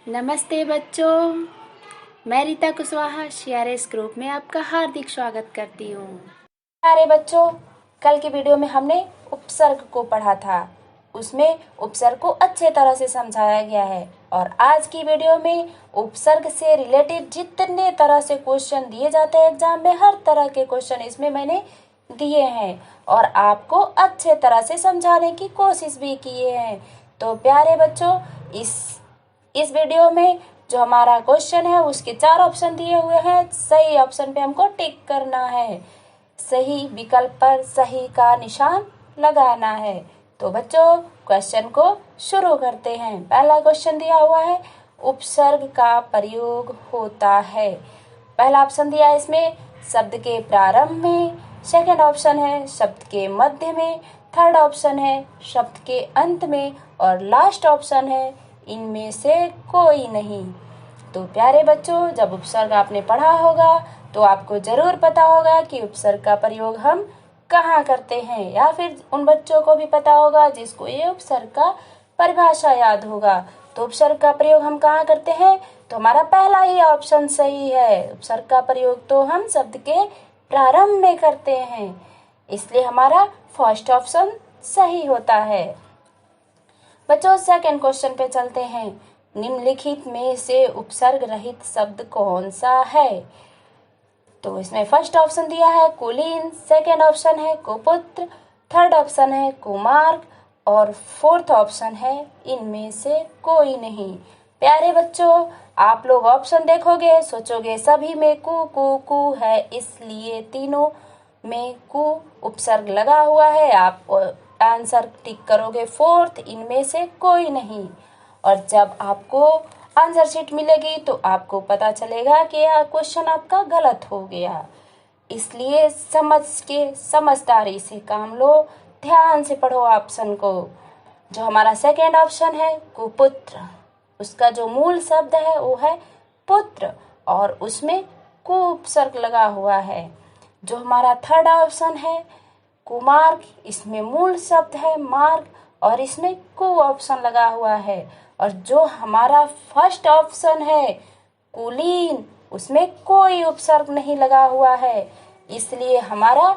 नमस्ते बच्चों, मैं रीता कुशवाहा सीआरएस ग्रुप में आपका हार्दिक स्वागत करती हूँ। प्यारे बच्चों, कल की वीडियो में हमने उपसर्ग को पढ़ा था। उसमें उपसर्ग को अच्छे तरह से समझाया गया है और आज की वीडियो में उपसर्ग से रिलेटेड जितने तरह से क्वेश्चन दिए जाते हैं एग्जाम में, हर तरह के क्वेश्चन इसमें मैंने दिए हैं और आपको अच्छे तरह से समझाने की कोशिश भी किए हैं। तो प्यारे बच्चों, इस वीडियो में जो हमारा क्वेश्चन है उसके 4 ऑप्शन दिए हुए हैं। सही ऑप्शन पे हमको टिक करना है, सही विकल्प पर सही का निशान लगाना है। तो बच्चों, क्वेश्चन को शुरू करते हैं। पहला क्वेश्चन दिया हुआ है, उपसर्ग का प्रयोग होता है। पहला ऑप्शन दिया है इसमें शब्द के प्रारंभ में, सेकंड ऑप्शन है शब्द के मध्य में, थर्ड ऑप्शन है शब्द के अंत में और लास्ट ऑप्शन है इनमें से कोई नहीं। तो प्यारे बच्चों, जब उपसर्ग आपने पढ़ा होगा तो आपको जरूर पता होगा कि उपसर्ग का प्रयोग हम कहाँ करते हैं, या फिर उन बच्चों को भी पता होगा जिसको ये उपसर्ग का परिभाषा याद होगा। तो उपसर्ग का प्रयोग हम कहाँ करते हैं, तो हमारा पहला ही ऑप्शन सही है। उपसर्ग का प्रयोग तो हम शब्द के प्रारंभ में करते हैं, इसलिए हमारा फर्स्ट ऑप्शन सही होता है। बच्चों, सेकंड क्वेश्चन पे चलते हैं। निम्नलिखित में से उपसर्ग रहित शब्द कौन सा है? तो इसमें फर्स्ट ऑप्शन दिया है कुलीन, सेकंड ऑप्शन है कुपुत्र, थर्ड ऑप्शन है कुमार्ग और फोर्थ ऑप्शन है इनमें से कोई नहीं। प्यारे बच्चों, आप लोग ऑप्शन देखोगे, सोचोगे सभी में कु कु कु है, इसलिए तीनों में कु उपसर्ग लगा हुआ है। आप आंसर टिक करोगे फोर्थ, इनमें से कोई नहीं। और जब आपको आंसर शीट मिलेगी तो आपको पता चलेगा कि यह क्वेश्चन आपका गलत हो गया। इसलिए समझ के समझदारी से काम लो, ध्यान से पढ़ो ऑप्शन को। जो हमारा सेकेंड ऑप्शन है कुपुत्र, उसका जो मूल शब्द है वो है पुत्र और उसमें कु उपसर्ग लगा हुआ है। जो हमारा थर्ड ऑप्शन है कुमार्ग, इसमें मूल शब्द है मार्ग और इसमें कु ऑप्शन लगा हुआ है। और जो हमारा फर्स्ट ऑप्शन है कुलीन, उसमें कोई उपसर्ग नहीं लगा हुआ है, इसलिए हमारा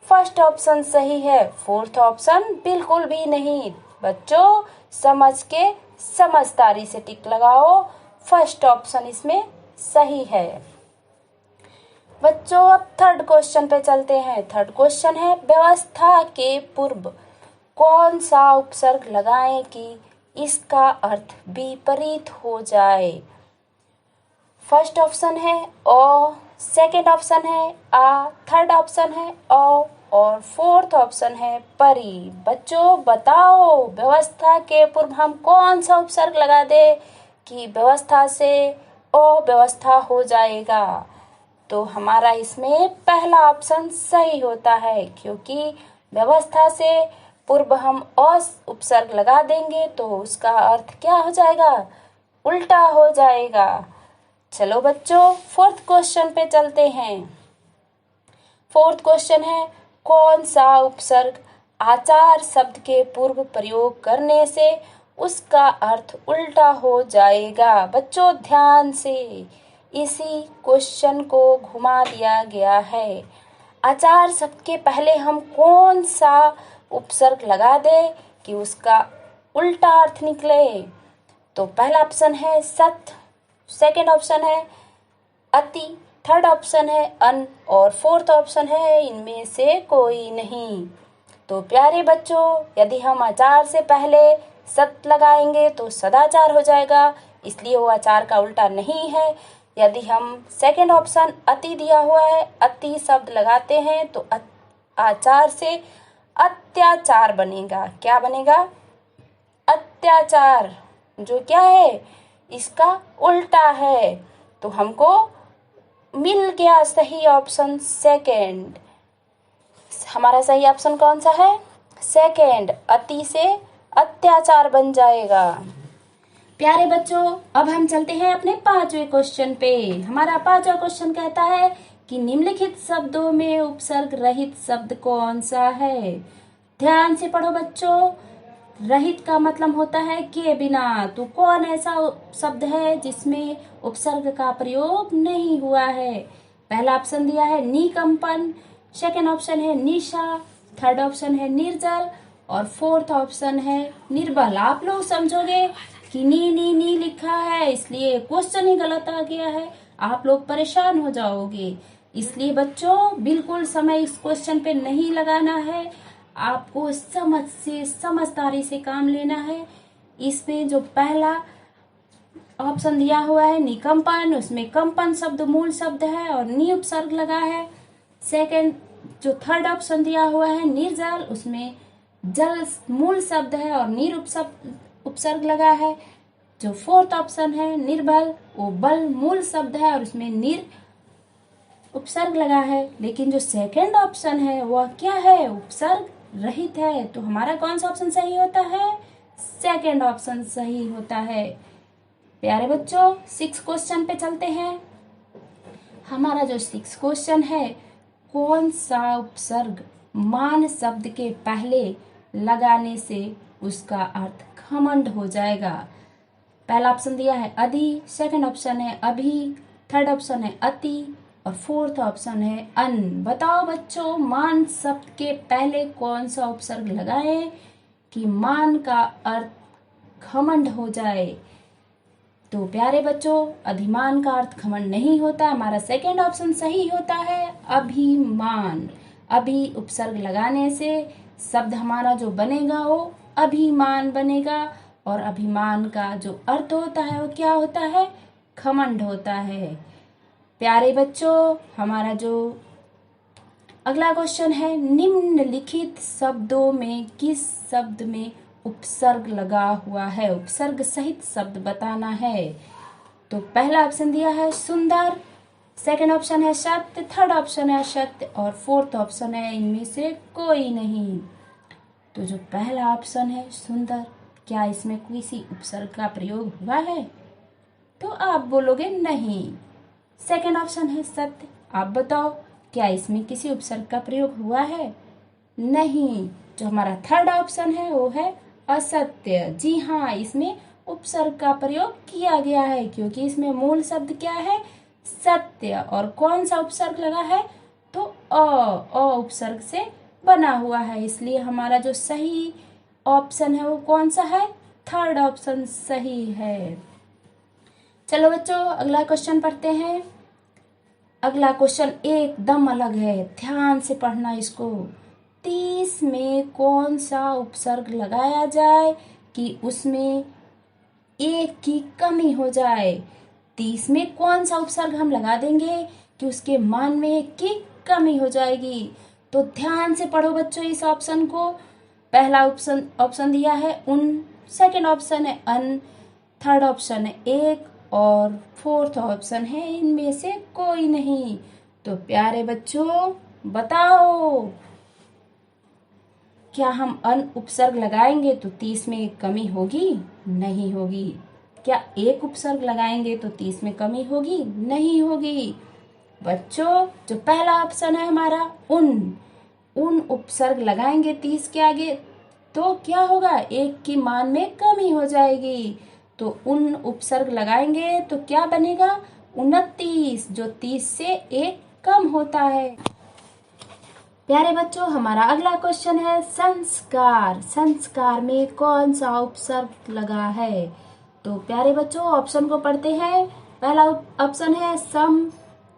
फर्स्ट ऑप्शन सही है, फोर्थ ऑप्शन बिल्कुल भी नहीं। बच्चों, समझ के समझदारी से टिक लगाओ, फर्स्ट ऑप्शन इसमें सही है। बच्चों, अब थर्ड क्वेश्चन पे चलते हैं। थर्ड क्वेश्चन है व्यवस्था के पूर्व कौन सा उपसर्ग लगाएं कि इसका अर्थ विपरीत हो जाए? फर्स्ट ऑप्शन है ओ, सेकंड ऑप्शन है आ, थर्ड ऑप्शन है ओ और फोर्थ ऑप्शन है परी। बच्चों बताओ, व्यवस्था के पूर्व हम कौन सा उपसर्ग लगा दे कि व्यवस्था से अव्यवस्था हो जाएगा? तो हमारा इसमें पहला ऑप्शन सही होता है, क्योंकि व्यवस्था से पूर्व हम अ उपसर्ग लगा देंगे तो उसका अर्थ क्या हो जाएगा, उल्टा हो जाएगा। चलो बच्चों, फोर्थ क्वेश्चन पे चलते हैं। फोर्थ क्वेश्चन है कौन सा उपसर्ग आचार शब्द के पूर्व प्रयोग करने से उसका अर्थ उल्टा हो जाएगा? बच्चों ध्यान से, इसी क्वेश्चन को घुमा दिया गया है। आचार शब्द के पहले हम कौन सा उपसर्ग लगा दे कि उसका उल्टा अर्थ निकले? तो पहला ऑप्शन है सत, सेकंड ऑप्शन है अति, थर्ड ऑप्शन है अन और फोर्थ ऑप्शन है इनमें से कोई नहीं। तो प्यारे बच्चों, यदि हम आचार से पहले सत लगाएंगे तो सदाचार हो जाएगा, इसलिए वो आचार का उल्टा नहीं है। यदि हम सेकंड ऑप्शन अति दिया हुआ है, अति शब्द लगाते हैं तो आचार से अत्याचार बनेगा। क्या बनेगा? अत्याचार, जो क्या है, इसका उल्टा है। तो हमको मिल गया सही ऑप्शन सेकंड। हमारा सही ऑप्शन कौन सा है? सेकंड, अति से अत्याचार बन जाएगा। प्यारे बच्चों, अब हम चलते हैं अपने पांचवें क्वेश्चन पे। हमारा पांचवा क्वेश्चन कहता है कि निम्नलिखित शब्दों में उपसर्ग रहित शब्द कौन सा है? ध्यान से पढ़ो बच्चों, रहित का मतलब होता है के बिना। तो कौन ऐसा शब्द है जिसमें उपसर्ग का प्रयोग नहीं हुआ है? पहला ऑप्शन दिया है निकंपन, सेकंड ऑप्शन है निशा, थर्ड ऑप्शन है निर्जल और फोर्थ ऑप्शन है निर्बल। आप लोग समझोगे कि नी लिखा है इसलिए क्वेश्चन ही गलत आ गया है, आप लोग परेशान हो जाओगे। इसलिए बच्चों बिल्कुल समय इस क्वेश्चन पे नहीं लगाना है, आपको समझदारी से काम लेना है। इसमें जो पहला ऑप्शन दिया हुआ है निकंपन, उसमें कंपन शब्द मूल शब्द है और नी उपसर्ग लगा है। सेकंड जो थर्ड ऑप्शन दिया हुआ है निर्जल, उसमें जल मूल शब्द है और नीर उपसर्ग लगा है। जो फोर्थ ऑप्शन है निर्बल, वो बल मूल शब्द है और उसमें नीर उपसर्ग लगा है। लेकिन जो सेकंड ऑप्शन है वह क्या है? उपसर्ग रहित है। तो हमारा कौन सा ऑप्शन सही होता है? सेकंड ऑप्शन सही होता है। प्यारे बच्चों 6 क्वेश्चन पे चलते हैं। हमारा जो 6 क्वेश्चन है, कौन सा उपसर्ग मान शब्द के पहले लगाने से उसका अर्थ घमंड हो जाएगा? पहला ऑप्शन दिया है अधि, सेकंड ऑप्शन है अभी, थर्ड ऑप्शन है अति और फोर्थ ऑप्शन है अन। बताओ बच्चों मान शब्द के पहले कौन सा उपसर्ग लगाएं कि मान का अर्थ घमंड हो जाए? तो प्यारे बच्चों अधिमान का अर्थ घमंड नहीं होता, हमारा सेकंड ऑप्शन सही होता है अभिमान। अभी उपसर्ग लगाने से शब्द हमारा जो बनेगा वो अभिमान बनेगा और अभिमान का जो अर्थ होता है वो क्या होता है? घमंड होता है। प्यारे बच्चों हमारा जो अगला क्वेश्चन है, निम्नलिखित शब्दों में किस शब्द में उपसर्ग लगा हुआ है? उपसर्ग सहित शब्द बताना है। तो पहला ऑप्शन दिया है सुंदर, सेकंड ऑप्शन है सत्य, थर्ड ऑप्शन है असत्य और फोर्थ ऑप्शन है इनमें से कोई नहीं। तो जो पहला ऑप्शन है सुंदर, क्या इसमें किसी उपसर्ग का प्रयोग हुआ है? तो आप बोलोगे नहीं। सेकंड ऑप्शन है सत्य, आप बताओ क्या इसमें किसी उपसर्ग का प्रयोग हुआ है? नहीं। जो हमारा थर्ड ऑप्शन है वो है असत्य। जी हाँ, इसमें उपसर्ग का प्रयोग किया गया है क्योंकि इसमें मूल शब्द क्या है? सत्य। और कौन सा उपसर्ग लगा है? तो अ उपसर्ग से बना हुआ है, इसलिए हमारा जो सही ऑप्शन है वो कौन सा है? थर्ड ऑप्शन सही है। चलो बच्चों अगला क्वेश्चन पढ़ते हैं। अगला क्वेश्चन एकदम अलग है, ध्यान से पढ़ना इसको। 30 में कौन सा उपसर्ग लगाया जाए कि उसमें एक की कमी हो जाए? 30 में कौन सा उपसर्ग हम लगा देंगे कि उसके मान में एक की कमी हो जाएगी? तो ध्यान से पढ़ो बच्चों इस ऑप्शन को। पहला ऑप्शन दिया है उन, सेकंड ऑप्शन है अन, थर्ड ऑप्शन है एक और फोर्थ ऑप्शन है इनमें से कोई नहीं। तो प्यारे बच्चों बताओ क्या हम अन उपसर्ग लगाएंगे तो 30 में कमी होगी? नहीं होगी। क्या एक उपसर्ग लगाएंगे तो 30 में कमी होगी? नहीं होगी। बच्चों जो पहला ऑप्शन है हमारा उन उपसर्ग लगाएंगे 30 के आगे तो क्या होगा? एक की मान में कमी हो जाएगी। तो उन उपसर्ग लगाएंगे तो क्या बनेगा? 29, जो 30 से एक कम होता है। प्यारे बच्चों हमारा अगला क्वेश्चन है संस्कार। संस्कार में कौन सा उपसर्ग लगा है? तो प्यारे बच्चों ऑप्शन को पढ़ते हैं। पहला ऑप्शन है सम,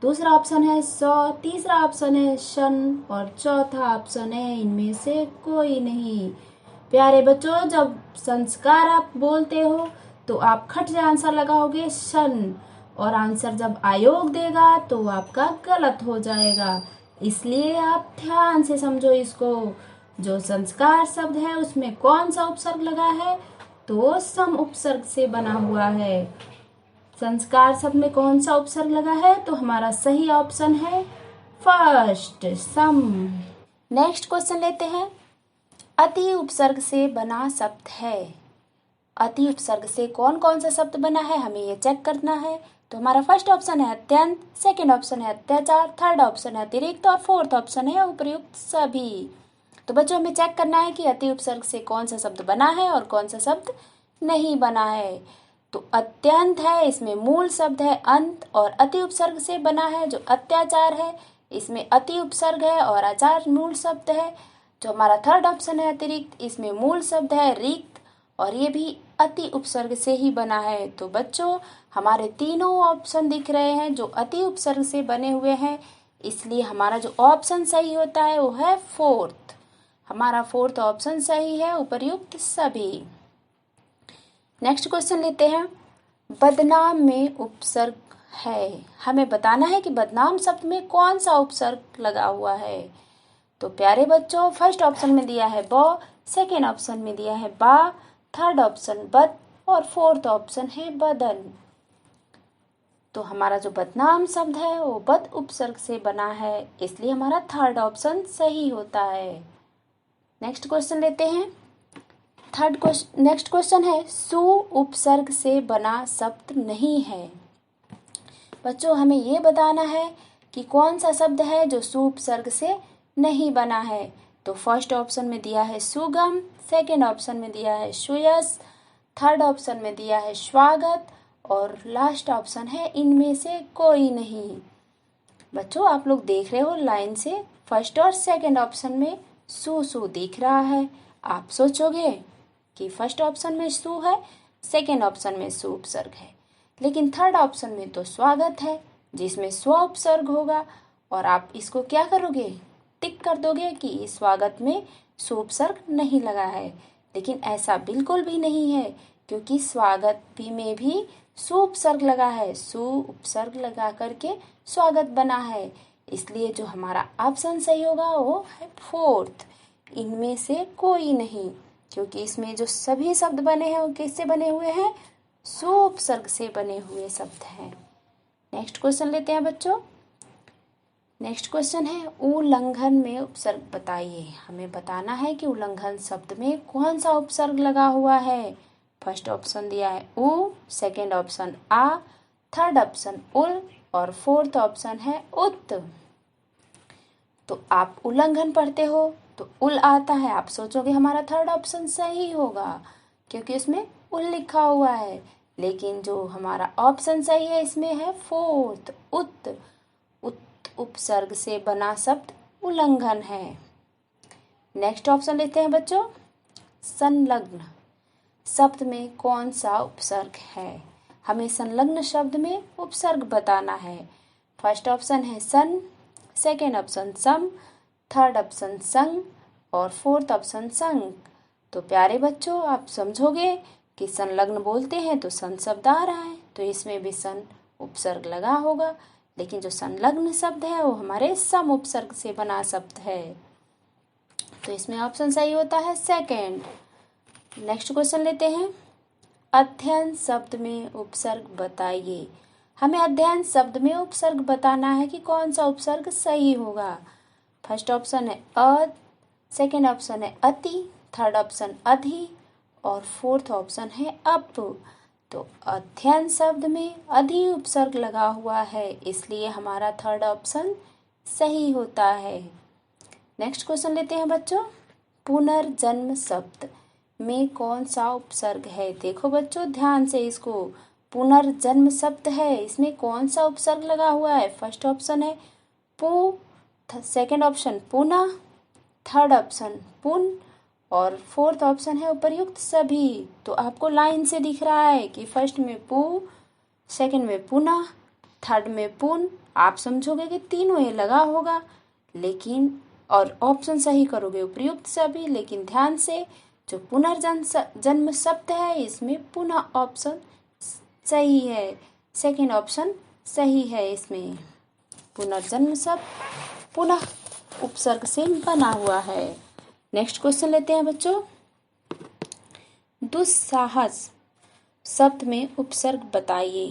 दूसरा ऑप्शन है सौ, तीसरा ऑप्शन है शन और चौथा ऑप्शन है इनमें से कोई नहीं। प्यारे बच्चों जब संस्कार आप बोलते हो तो आप खट से आंसर लगाओगे शन, और आंसर जब आयोग देगा तो आपका गलत हो जाएगा, इसलिए आप ध्यान से समझो इसको। जो संस्कार शब्द है उसमें कौन सा उपसर्ग लगा है? तो सम उपसर्ग से बना हुआ है। संस्कार शब्द में कौन सा उपसर्ग लगा है? तो हमारा सही ऑप्शन है फर्स्ट सम। नेक्स्ट क्वेश्चन लेते हैं। अति उपसर्ग से बना शब्द है। अति उपसर्ग से कौन कौन सा शब्द बना है हमें ये चेक करना है। तो हमारा फर्स्ट ऑप्शन है अत्यंत, सेकंड ऑप्शन है अत्याचार, थर्ड ऑप्शन है अतिरिक्त और फोर्थ ऑप्शन है उपयुक्त सभी। तो बच्चों हमें चेक करना है कि अति उपसर्ग से कौन सा शब्द बना है और कौन सा शब्द नहीं बना है। तो अत्यंत है, इसमें मूल शब्द है अंत, और अति उपसर्ग से बना है जो अत्याचार है, इसमें अति उपसर्ग है और आचार मूल शब्द है। जो हमारा थर्ड ऑप्शन है अतिरिक्त, इसमें मूल शब्द है रिक्त, और ये भी अति उपसर्ग से ही बना है। तो बच्चों हमारे तीनों ऑप्शन दिख रहे हैं जो अति उपसर्ग से बने हुए हैं, इसलिए हमारा जो ऑप्शन सही होता है वो है फोर्थ। हमारा फोर्थ ऑप्शन सही है, उपर्युक्त सभी। नेक्स्ट क्वेश्चन लेते हैं। बदनाम में उपसर्ग है, हमें बताना है कि बदनाम शब्द में कौन सा उपसर्ग लगा हुआ है। तो प्यारे बच्चों फर्स्ट ऑप्शन में दिया है ब, सेकेंड ऑप्शन में दिया है बा, थर्ड ऑप्शन बद और फोर्थ ऑप्शन है बदन। तो हमारा जो बदनाम शब्द है वो बद उपसर्ग से बना है, इसलिए हमारा थर्ड ऑप्शन सही होता है। नेक्स्ट क्वेश्चन लेते हैं। नेक्स्ट क्वेश्चन है सु उपसर्ग से बना शब्द नहीं है। बच्चों हमें ये बताना है कि कौन सा शब्द है जो सु उपसर्ग से नहीं बना है। तो फर्स्ट ऑप्शन में दिया है सुगम, सेकेंड ऑप्शन में दिया है सुयस, थर्ड ऑप्शन में दिया है स्वागत और लास्ट ऑप्शन है इनमें से कोई नहीं। बच्चों आप लोग देख रहे हो लाइन से फर्स्ट और सेकेंड ऑप्शन में सु दिख रहा है। आप सोचोगे कि फर्स्ट ऑप्शन में सु है, सेकेंड ऑप्शन में सु उपसर्ग है, लेकिन थर्ड ऑप्शन में तो स्वागत है जिसमें स्व उपसर्ग होगा, और आप इसको क्या करोगे, टिक कर दोगे कि इस स्वागत में सु उपसर्ग नहीं लगा है। लेकिन ऐसा बिल्कुल भी नहीं है, क्योंकि स्वागत भी में भी सु उपसर्ग लगा है, सु उपसर्ग लगा करके स्वागत बना है। इसलिए जो हमारा ऑप्शन सही होगा वो है फोर्थ, इनमें से कोई नहीं, क्योंकि इसमें जो सभी शब्द बने हैं वो किससे बने हुए हैं, सु उपसर्ग से बने हुए शब्द हैं। नेक्स्ट क्वेश्चन लेते हैं बच्चों। नेक्स्ट क्वेश्चन है उल्लंघन में उपसर्ग बताइए। हमें बताना है कि उल्लंघन शब्द में कौन सा उपसर्ग लगा हुआ है। फर्स्ट ऑप्शन दिया है उ, सेकेंड ऑप्शन आ, थर्ड ऑप्शन उल और फोर्थ ऑप्शन है उत। तो आप उल्लंघन पढ़ते हो तो उल आता है, आप सोचोगे हमारा थर्ड ऑप्शन सही होगा क्योंकि उसमें उल लिखा हुआ है, लेकिन जो हमारा ऑप्शन सही है इसमें है फोर्थ उत। उत उपसर्ग से बना शब्द उल्लंघन है। नेक्स्ट ऑप्शन लेते हैं बच्चों। संलग्न शब्द में कौन सा उपसर्ग है। हमें संलग्न शब्द में उपसर्ग बताना है। फर्स्ट ऑप्शन है सन, सेकेंड ऑप्शन सम, थर्ड ऑप्शन संग और फोर्थ ऑप्शन संग। तो प्यारे बच्चों आप समझोगे कि संलग्न बोलते हैं तो सन शब्द आ रहा है, तो इसमें भी सन उपसर्ग लगा होगा, लेकिन जो संलग्न शब्द है वो हमारे सम उपसर्ग से बना शब्द है, तो इसमें ऑप्शन सही होता है सेकेंड। नेक्स्ट क्वेश्चन लेते हैं। अध्ययन शब्द में उपसर्ग बताइए। हमें अध्ययन शब्द में उपसर्ग बताना है कि कौन सा उपसर्ग सही होगा। फर्स्ट ऑप्शन है अ, सेकेंड ऑप्शन है अति, थर्ड ऑप्शन अधि और फोर्थ ऑप्शन है अप। तो अध्ययन शब्द में अधि उपसर्ग लगा हुआ है, इसलिए हमारा थर्ड ऑप्शन सही होता है। नेक्स्ट क्वेश्चन लेते हैं बच्चों। पुनर्जन्म शब्द में कौन सा उपसर्ग है। देखो बच्चों ध्यान से इसको, पुनर्जन्म शब्द है, इसमें कौन सा उपसर्ग लगा हुआ है। फर्स्ट ऑप्शन है पु, सेकेंड ऑप्शन पुनः, थर्ड ऑप्शन पुन और फोर्थ ऑप्शन है उपर्युक्त सभी। तो आपको लाइन से दिख रहा है कि फर्स्ट में पु, सेकेंड में पुनः, थर्ड में पुन। आप समझोगे कि तीनों ये लगा होगा, लेकिन और ऑप्शन सही करोगे उपर्युक्त सभी, लेकिन ध्यान से जो पुनर्जन्म शब्द है इसमें पुनः ऑप्शन सही है, सेकेंड ऑप्शन सही है। इसमें पुनर्जन्म शब्द पुनः उपसर्ग से बना हुआ है। नेक्स्ट क्वेश्चन लेते हैं बच्चों। दुस्साहस शब्द में उपसर्ग बताइए।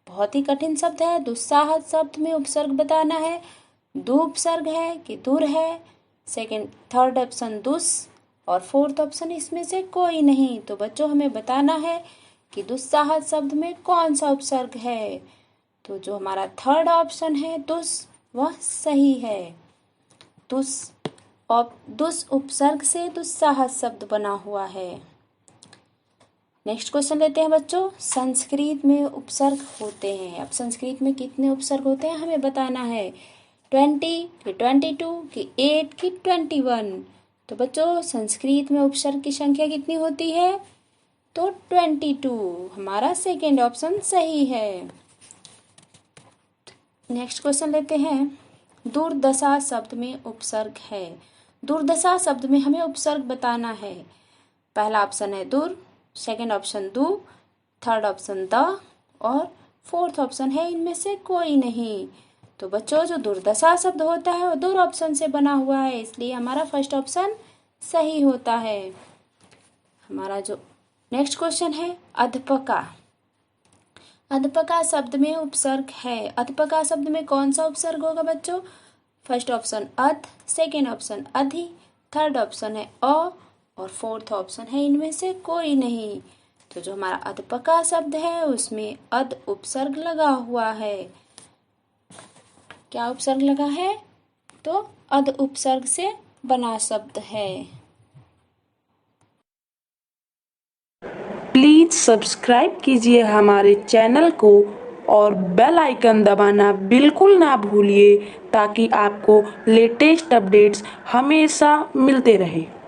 बहुत ही कठिन शब्द है। दुस्साहस शब्द में उपसर्ग बताना है। दु उपसर्ग है कि दूर है, सेकंड थर्ड ऑप्शन दुस और फोर्थ ऑप्शन इसमें से कोई नहीं। तो बच्चों हमें बताना है कि दुस्साहस शब्द में कौन सा उपसर्ग है। तो जो हमारा थर्ड ऑप्शन है दुस वह सही है। दुस दुस उपसर्ग से दुस्साहस शब्द बना हुआ है। नेक्स्ट क्वेश्चन लेते हैं बच्चों। संस्कृत में उपसर्ग होते हैं। अब संस्कृत में कितने उपसर्ग होते हैं हमें बताना है। 20 कि 22 कि 8 कि 21। तो बच्चों संस्कृत में उपसर्ग की संख्या कितनी होती है? तो 22। हमारा सेकेंड ऑप्शन सही है। नेक्स्ट क्वेश्चन लेते हैं। दुर्दशा शब्द में उपसर्ग है। दुर्दशा शब्द में हमें उपसर्ग बताना है। पहला ऑप्शन है दुर, सेकेंड ऑप्शन दु, थर्ड ऑप्शन द और फोर्थ ऑप्शन है इनमें से कोई नहीं। तो बच्चों जो दुर्दशा शब्द होता है वो दो ऑप्शन से बना हुआ है, इसलिए हमारा फर्स्ट ऑप्शन सही होता है। हमारा जो नेक्स्ट क्वेश्चन है अध्पका। अध्पका शब्द में उपसर्ग है। अध्पका शब्द में कौन सा उपसर्ग होगा बच्चों? फर्स्ट ऑप्शन अध, सेकेंड ऑप्शन अधि, थर्ड ऑप्शन है अ और फोर्थ ऑप्शन है इनमें से कोई नहीं। तो जो हमारा अध्पका शब्द है उसमें अध उपसर्ग लगा हुआ है। क्या उपसर्ग लगा है? तो अध उपसर्ग से बना शब्द है। प्लीज सब्सक्राइब कीजिए हमारे चैनल को और बेल आइकन दबाना बिल्कुल ना भूलिए ताकि आपको लेटेस्ट अपडेट्स हमेशा मिलते रहे।